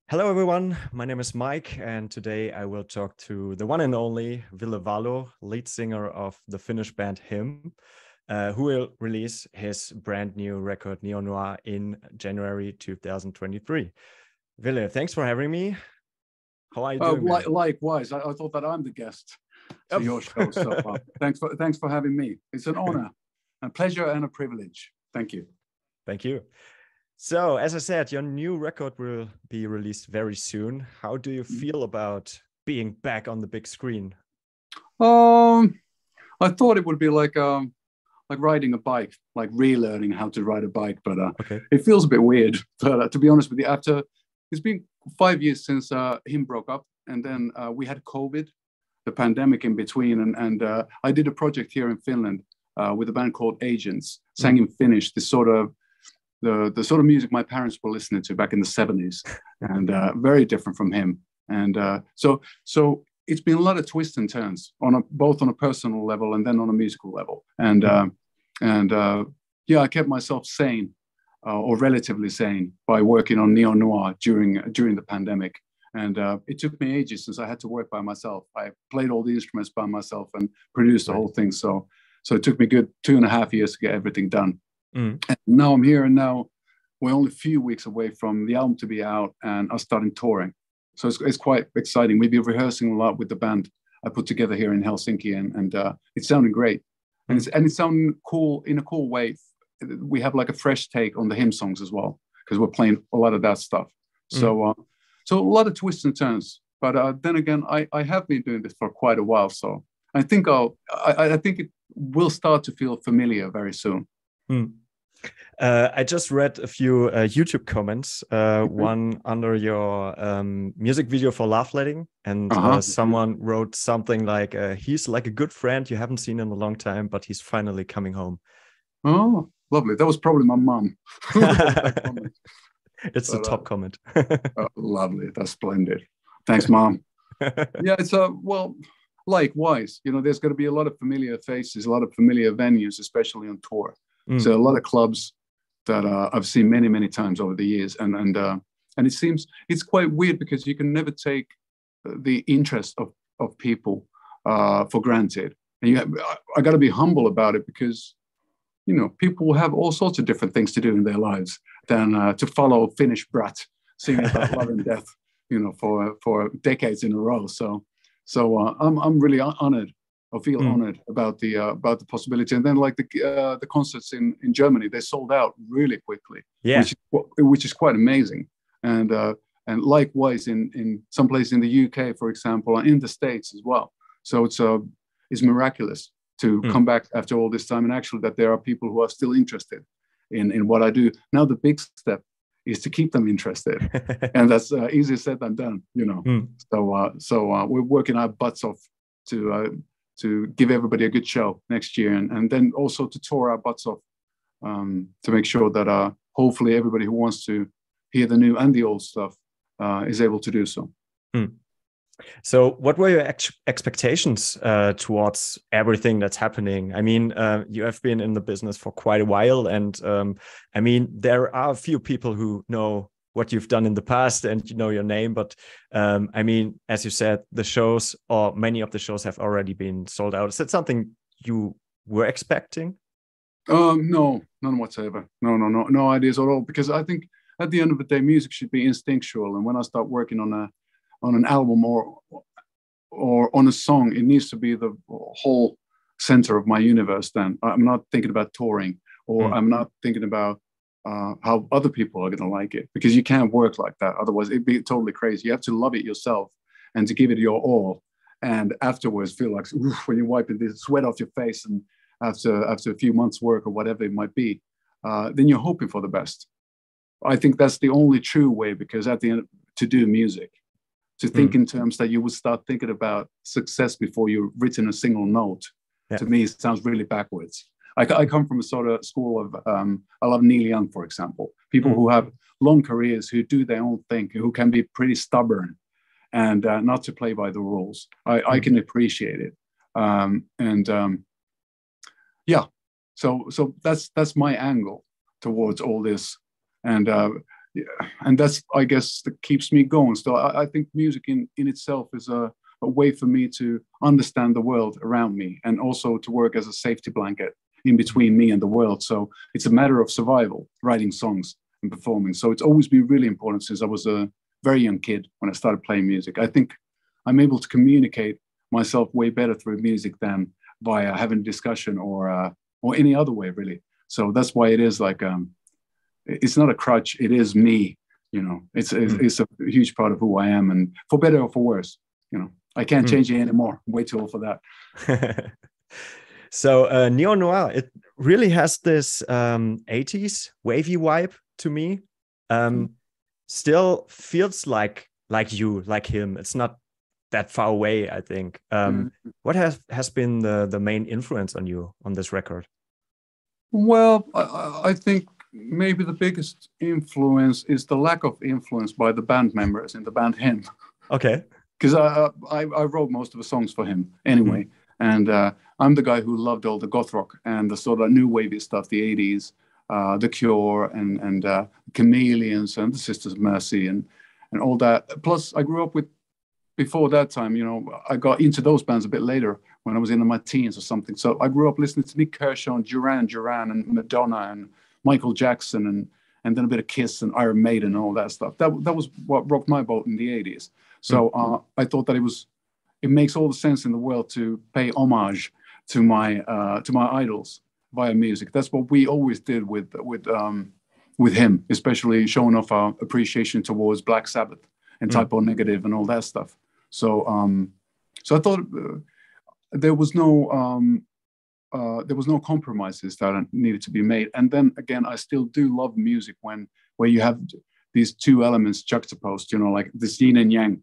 Hello, everyone. My name is Mike, and today I will talk to the one and only Ville Valo, lead singer of the Finnish band HIM, who will release his brand new record, Neon Noir, in January 2023. Ville, thanks for having me. How are you doing? Likewise, I thought that I'm the guest to your show. So thanks for having me. It's an honor, a pleasure, and a privilege. Thank you. Thank you. So, as I said, your new record will be released very soon. How do you feel about being back on the big screen? I thought it would be like riding a bike, like relearning how to ride a bike, but It feels a bit weird. But to be honest with you, it's been 5 years since HIM broke up, and then we had COVID, the pandemic in between, and I did a project here in Finland with a band called Agents, sang in Finnish, this sort of the sort of music my parents were listening to back in the 70s, and very different from HIM. And so it's been a lot of twists and turns both on a personal level and then on a musical level. And I kept myself sane, or relatively sane, by working on Neon Noir during the pandemic. And it took me ages since I had to work by myself. I played all the instruments by myself and produced the whole thing. So it took me good 2.5 years to get everything done. And now I'm here, and now we're only a few weeks away from the album to be out and us starting touring. So it's quite exciting. We've been rehearsing a lot with the band I put together here in Helsinki, and it's sounding great. And it's sounding cool in a cool way. We have like a fresh take on the HIM songs as well, because we're playing a lot of that stuff. So a lot of twists and turns. But then again, I have been doing this for quite a while, so I think I think it will start to feel familiar very soon. I just read a few YouTube comments, one under your music video for Love Letting, and someone wrote something like, he's like a good friend you haven't seen in a long time, but he's finally coming home. Oh, lovely. That was probably my mom. It's a top comment. Lovely. That's splendid. Thanks, Mom. Yeah, it's likewise. There's going to be a lot of familiar faces, a lot of familiar venues, especially on tour. So a lot of clubs that I've seen many, many times over the years, and it seems it's quite weird because you can never take the interest of people for granted, and I got to be humble about it, because people have all sorts of different things to do in their lives than to follow Finnish brat singing about love and death, for decades in a row. So I'm really honored. I feel honored about the possibility. And then like the concerts in Germany, they sold out really quickly, which is quite amazing. And likewise in some places in the UK, for example, and in the States as well. So it's miraculous to come back after all this time, and actually that there are people who are still interested in what I do. Now the big step is to keep them interested, and that's easier said than done. So we're working our butts off to give everybody a good show next year, and then also to tour our butts off to make sure that hopefully everybody who wants to hear the new and the old stuff is able to do so. So what were your expectations towards everything that's happening? I mean, you have been in the business for quite a while, and I mean, there are a few people who know what you've done in the past and your name, but I mean, as you said, the shows, or many of the shows, have already been sold out. Is that something you were expecting? No, none whatsoever. No ideas at all, because I think at the end of the day, music should be instinctual, and when I start working on an album or on a song, it needs to be the whole center of my universe. Then I'm not thinking about touring, or I'm not thinking about how other people are going to like it, because you can't work like that. Otherwise, it'd be totally crazy. You have to love it yourself and to give it your all. And afterwards, feel like when you're wiping the sweat off your face, and after a few months' work or whatever it might be, then you're hoping for the best. I think that's the only true way, because at the end, to do music, to think in terms that you would start thinking about success before you've written a single note, to me, it sounds really backwards. I come from a sort of school of, I love Neil Young, for example, people who have long careers, who do their own thing, who can be pretty stubborn and not to play by the rules. I can appreciate it. So that's my angle towards all this. And and that's, I guess, that keeps me going. So I think music in itself is a way for me to understand the world around me, and also to work as a safety blanket in between me and the world. So it's a matter of survival, writing songs and performing. So it's always been really important since I was a very young kid when I started playing music. I think I'm able to communicate myself way better through music than via having a discussion or any other way, really. So that's why it is like, it's not a crutch. It is me, you know. It's a huge part of who I am, and for better or for worse, you know. I can't change it anymore. I'm way too old for that. So Neon Noir, it really has this 80s wavy vibe to me. Still feels like you, like him. It's not that far away, I think. What has been the main influence on you on this record? Well, I think maybe the biggest influence is the lack of influence by the band members in the band HIM. Okay. Because I wrote most of the songs for him anyway. And I'm the guy who loved all the goth rock and the sort of new wavy stuff, the 80s, The Cure and Chameleons and the Sisters of Mercy and all that. Plus, I grew up with, before that time, you know, I got into those bands a bit later when I was in my teens or something. So I grew up listening to Nick Kershaw and Duran Duran and Madonna and Michael Jackson and then a bit of Kiss and Iron Maiden and all that stuff. That was what rocked my boat in the 80s. So I thought that it makes all the sense in the world to pay homage to my idols via music. That's what we always did with him, especially showing off our appreciation towards Black Sabbath and Type O Negative and all that stuff. So I thought there was no compromises that needed to be made. And then again, I still do love music where you have these two elements juxtaposed, you know, like this yin and yang.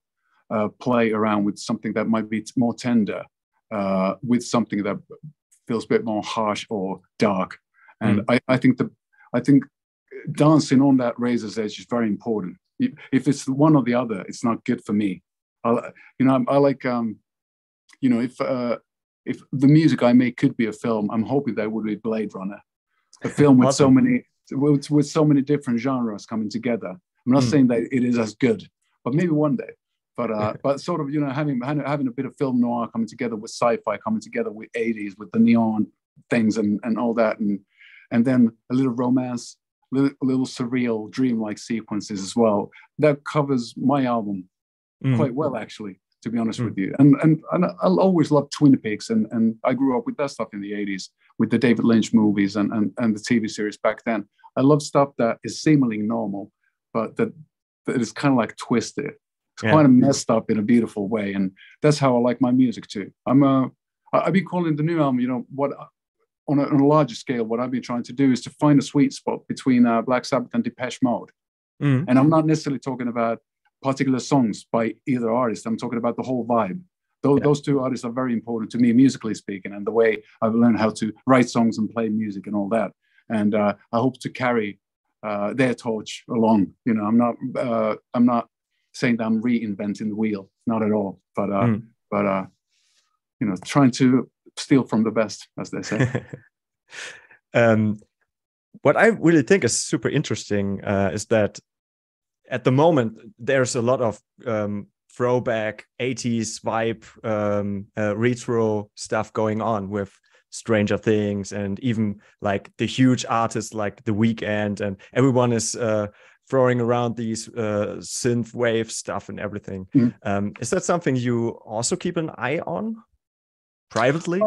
Play around with something that might be more tender, with something that feels a bit more harsh or dark. And I think dancing on that razor's edge is very important. If it's one or the other, it's not good for me. I like, you know, if the music I make could be a film, I'm hoping that would be Blade Runner, a film with so many different genres coming together. I'm not saying that it is as good, but maybe one day. But sort of, you know, having a bit of film noir coming together with sci-fi, coming together with 80s, with the neon things and all that, and then a little romance, a little surreal, dreamlike sequences as well. That covers my album quite well, actually, to be honest with you. And I'll always love Twin Peaks, and I grew up with that stuff in the 80s, with the David Lynch movies and the TV series back then. I love stuff that is seemingly normal, but that is kind of like twisted. It's kind of messed up in a beautiful way, and that's how I like my music too. I've been calling the new album, you know, what on a larger scale, what I've been trying to do is to find a sweet spot between Black Sabbath and Depeche Mode. And I'm not necessarily talking about particular songs by either artist. I'm talking about the whole vibe. Those two artists are very important to me, musically speaking, and the way I've learned how to write songs and play music and all that. And I hope to carry their torch along. You know, I'm not saying that I'm reinventing the wheel, not at all, but you know, trying to steal from the best, as they say. What I really think is super interesting is that at the moment there's a lot of throwback 80s vibe, retro stuff going on with Stranger Things, and even like the huge artists like The Weeknd, and everyone is throwing around these synth wave stuff and everything. Is that something you also keep an eye on privately?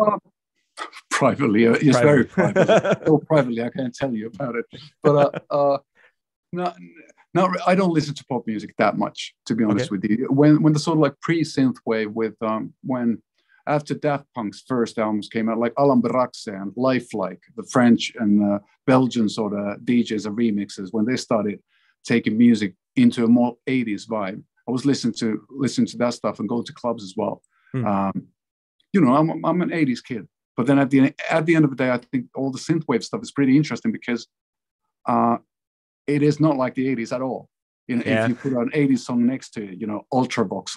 Privately, yes, very privately. So privately, I can't tell you about it. But no, I don't listen to pop music that much, to be honest with you. When the sort of like pre-synth wave with when after Daft Punk's first albums came out, like Alain Baraxe and Lifelike, the French and Belgian sort of DJs and remixes, when they started taking music into a more 80s vibe, I was listening to that stuff and go to clubs as well. You know, I'm an 80s kid, but then at the end of the day, I think all the synthwave stuff is pretty interesting because it is not like the 80s at all. You know, if you put an 80s song next to it, you know, Ultravox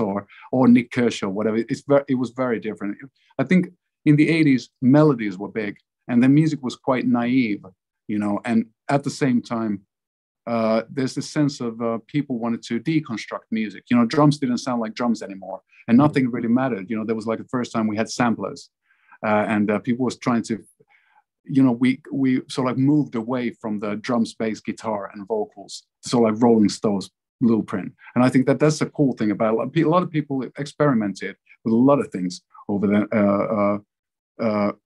or Nick Kershaw, whatever, it was very different. I think in the 80s, melodies were big and the music was quite naive, you know, and at the same time, there's this sense of people wanted to deconstruct music. You know, drums didn't sound like drums anymore, and nothing really mattered. You know, there was like the first time we had samplers, and people was trying to, you know, we sort of like moved away from the drums, bass, guitar, and vocals, sort of like Rolling Stones blueprint. And I think that that's the cool thing about it. A lot of people experimented with a lot of things over the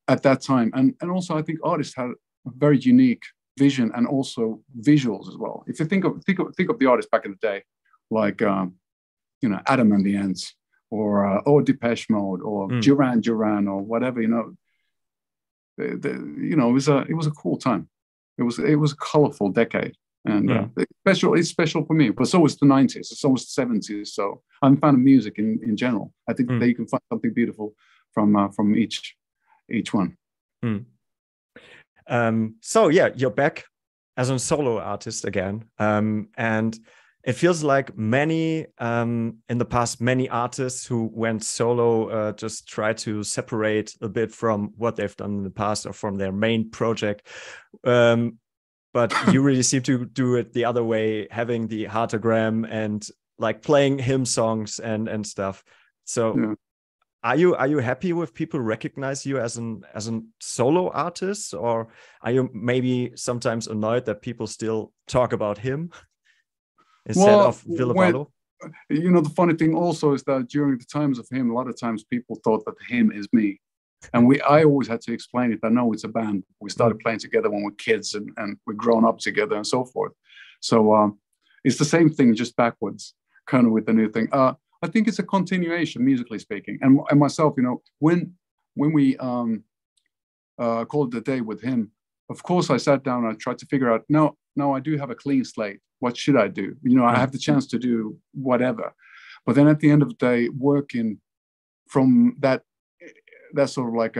at that time, and also I think artists had a very unique vision and also visuals as well. If you think of the artists back in the day, like you know, Adam and the Ants, or Depeche Mode, or Duran Duran, or whatever, you know. You know, it was a cool time. It was a colorful decade, and it's special for me. But so was the 90s, so was the 70s. So I'm a fan of music in general. I think that you can find something beautiful from each one. So yeah, you're back as a solo artist again, and it feels like many in the past, many artists who went solo just try to separate a bit from what they've done in the past or from their main project. But you really seem to do it the other way, having the heartogram and like playing hymn songs and stuff. So yeah. Are you happy with people recognize you as an solo artist, or are you maybe sometimes annoyed that people still talk about him instead of Ville Valo? You know, the funny thing also is that during the times of him, a lot of times people thought that him is me. And I always had to explain it. I know it's a band. We started playing together when we're kids, and we're grown up together and so forth. So it's the same thing, just backwards, kind of with the new thing. I think it's a continuation, musically speaking. And myself, you know, when we called it a day with him, of course, I sat down and I tried to figure out, no, I do have a clean slate. What should I do? You know, I have the chance to do whatever. But then at the end of the day, working from that sort of like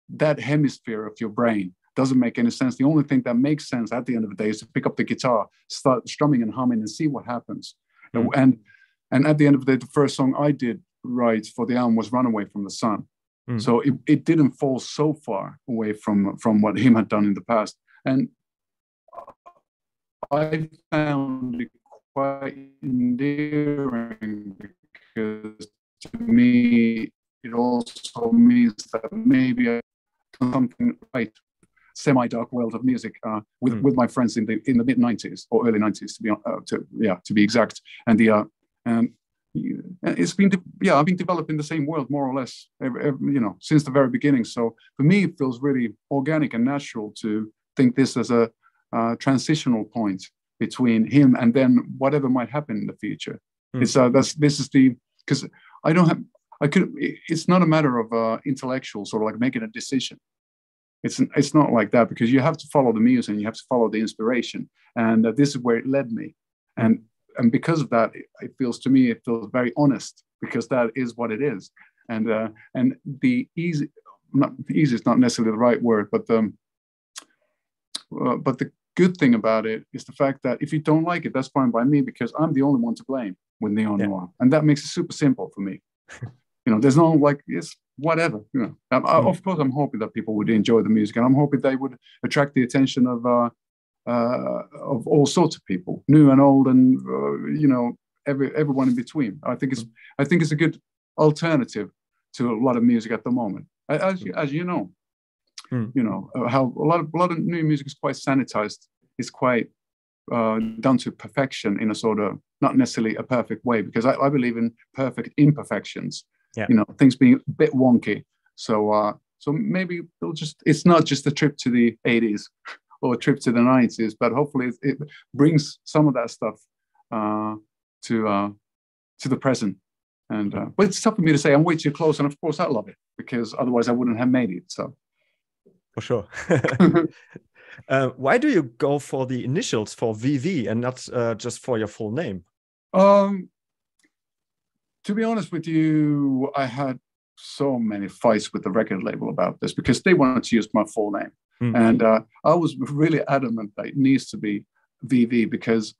that hemisphere of your brain doesn't make any sense. The only thing that makes sense at the end of the day is to pick up the guitar, start strumming and humming, and see what happens. And at the end of the day, the first song I did write for the album was "Runaway from the Sun." So it didn't fall so far away from what him had done in the past, and I found it quite endearing because to me it also means that maybe I do something right, semi-dark world of music with my friends in the mid 90s or early 90s to be exact, and it's been I've been developing the same world more or less you know, since the very beginning. So for me it feels really organic and natural to think this as a transitional point between him and then whatever might happen in the future. It's because it's not a matter of intellectual sort of like making a decision. It's not like that, because you have to follow the muse and you have to follow the inspiration, and this is where it led me, and because of that, it feels very honest, because that is what it is, and the easy is not necessarily the right word, but the good thing about it is the fact that if you don't like it, that's fine by me, because I'm the only one to blame with Neon Noir, and that makes it super simple for me. You know, there's no like, it's whatever, you know. Of course, I'm hoping that people would enjoy the music, and I'm hoping they would attract the attention of all sorts of people, new and old, and you know, everyone in between. I think it's a good alternative to a lot of music at the moment. As you know, you know how a lot of new music is quite sanitized. It's quite done to perfection in a sort of not necessarily a perfect way, because I believe in perfect imperfections. Yeah. You know, things being a bit wonky. So maybe it's not just a trip to the 80s or a trip to the 90s, but hopefully it brings some of that stuff to the present. And but it's tough for me to say. I'm way too close, and of course I love it, because otherwise I wouldn't have made it. So for sure. Why do you go for the initials for VV and not just for your full name? To be honest with you, I had so many fights with the record label about this, because they wanted to use my full name. And I was really adamant that it needs to be VV, because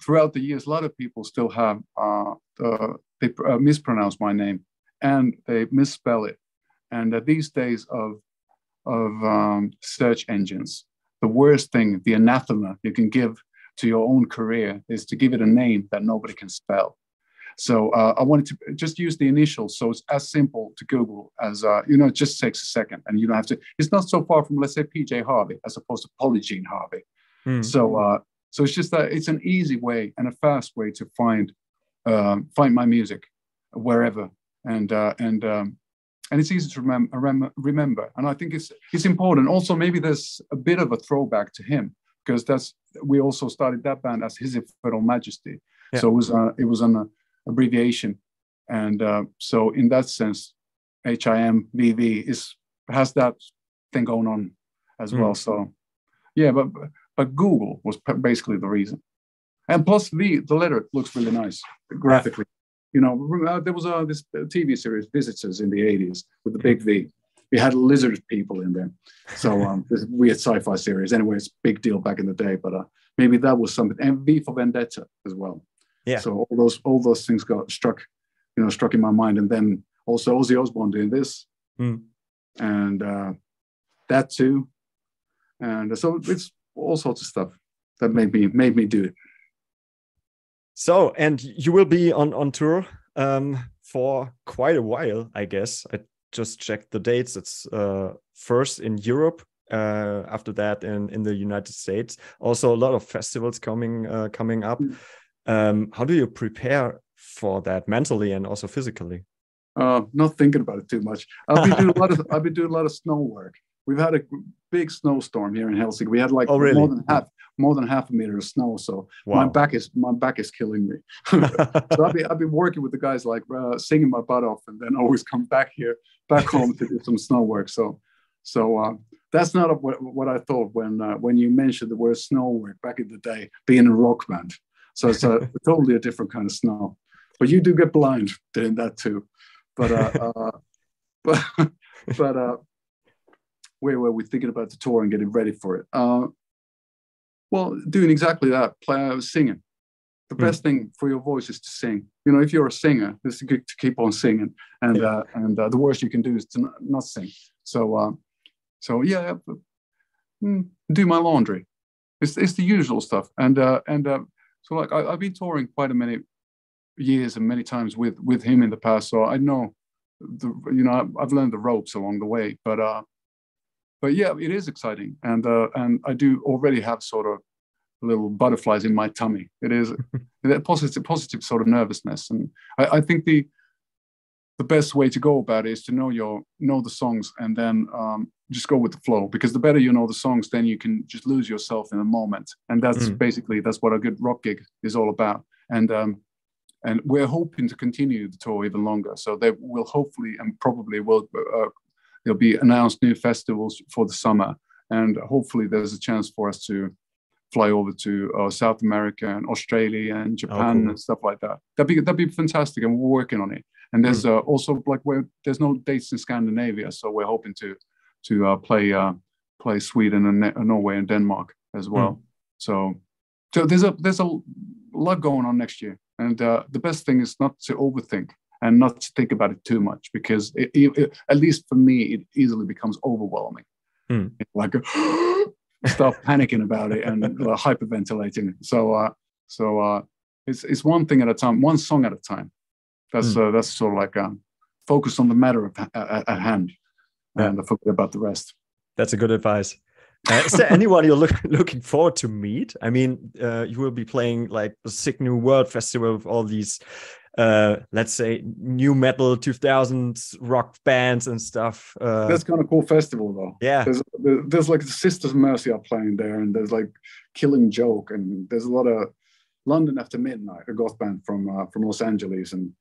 throughout the years, a lot of people still have, they mispronounce my name and they misspell it. And these days of search engines, the worst thing, the anathema you can give to your own career is to give it a name that nobody can spell. So I wanted to just use the initials. So it's as simple to Google as, it just takes a second and you don't have to, it's not so far from, let's say, PJ Harvey, as opposed to Polygene Harvey. So it's just that it's an easy way and a fast way to find my music wherever. And it's easy to remember. And I think it's important. Also, maybe there's a bit of a throwback to him, because we also started that band as His Imperial Majesty. Yeah. So it was an abbreviation, and so in that sense, HIM-VV has that thing going on as well. So yeah, but Google was basically the reason, and plus the letter looks really nice graphically. There was this TV series Visitors in the 80s with the big V. We had lizard people in there. So this weird sci-fi series. Anyway, it's a big deal back in the day, but maybe that was something. And V for Vendetta as well. Yeah. So all those things got struck in my mind. And then also Ozzy Osbourne doing this. And that too. And so it's all sorts of stuff that made me do it. So, and you will be on tour for quite a while, I guess. I just checked the dates. It's first in Europe, after that in the United States. Also a lot of festivals coming up. How do you prepare for that mentally and also physically? Not thinking about it too much. I've been doing a lot of snow work. We've had a big snowstorm here in Helsinki. We had like more than half a meter of snow. So wow. my back is killing me. So I've been working with the guys, like singing my butt off, and then always come back home to do some snow work. So that's not what I thought when you mentioned the word snow work back in the day, being a rock band. So it's totally a different kind of snow. But you do get blind doing that too. But where were we thinking about the tour and getting ready for it? Well, doing exactly that, singing. The best thing for your voice is to sing. If you're a singer, it's good to keep on singing. And the worst you can do is to not sing. So yeah, do my laundry. It's the usual stuff. So like I've been touring quite a many years and many times with him in the past. So I know I've learned the ropes along the way. But yeah, it is exciting, and I do already have sort of little butterflies in my tummy. It is a positive sort of nervousness, and I think the best way to go about it is to know the songs, and then just go with the flow. Because the better you know the songs, then you can just lose yourself in a moment, and that's what a good rock gig is all about. And we're hoping to continue the tour even longer. So they will hopefully and probably will. There'll be announced new festivals for the summer, and hopefully there's a chance for us to fly over to South America and Australia and Japan and stuff like that. That'd be fantastic, and we're working on it. And there's also there's no dates in Scandinavia, so we're hoping to play Sweden and Norway and Denmark as well. So there's a lot going on next year, and the best thing is not to overthink. And not to think about it too much, because at least for me, it easily becomes overwhelming. Like start panicking about it and hyperventilating. So it's one thing at a time, one song at a time. That's sort of like focus on the matter at hand, and forget about the rest. That's a good advice. Is there anyone you're looking forward to meet? I mean, you will be playing like the Sick New World Festival with all these, let's say, new metal 2000s rock bands and stuff. That's kind of cool festival, though. Yeah. There's like the Sisters of Mercy are playing there, and there's like Killing Joke, and there's a lot of London After Midnight, a goth band from Los Angeles, and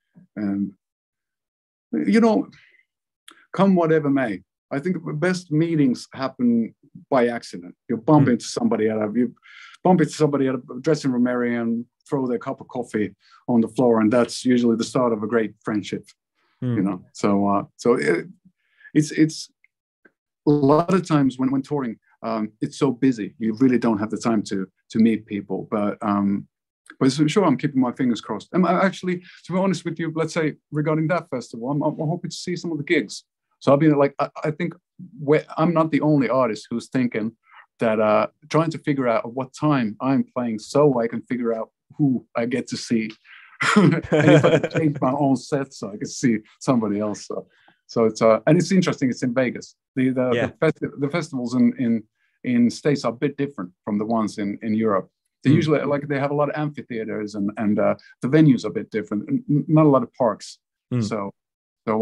come whatever may. I think the best meetings happen by accident. You bump into somebody at a dressing room area and throw their cup of coffee on the floor, and that's usually the start of a great friendship. So it's a lot of times when touring, it's so busy, you really don't have the time to meet people. But sure, I'm keeping my fingers crossed. I'm actually, to be honest with you, let's say regarding that festival, I'm hoping to see some of the gigs. So I'll be like, I think I'm not the only artist who's thinking that trying to figure out at what time I'm playing so I can figure out who I get to see. And if I can change my own set so I can see somebody else. So it's and it's interesting. It's in Vegas. The festivals in States are a bit different from the ones in Europe. They usually they have a lot of amphitheaters and the venues are a bit different. Not a lot of parks. So the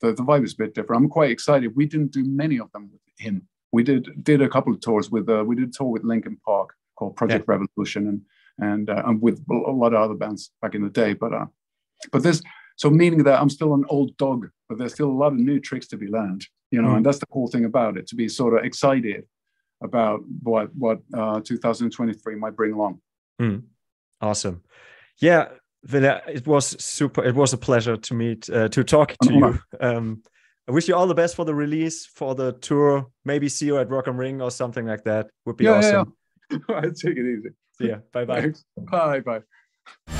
vibe is a bit different. I'm quite excited. We didn't do many of them with him. We did a couple of tours with we did a tour with Linkin Park called Project Revolution and with a lot of other bands back in the day. But this, so meaning that I'm still an old dog, but there's still a lot of new tricks to be learned, you know, and that's the cool thing about it, to be sort of excited about what 2023 might bring along. Awesome. Yeah, Ville, it was super. It was a pleasure to meet, to talk to you. I wish you all the best for the release, for the tour. Maybe see you at Rock am Ring or something like that. Would be awesome. Yeah. All right, take it easy. Yeah. Bye-bye. Bye.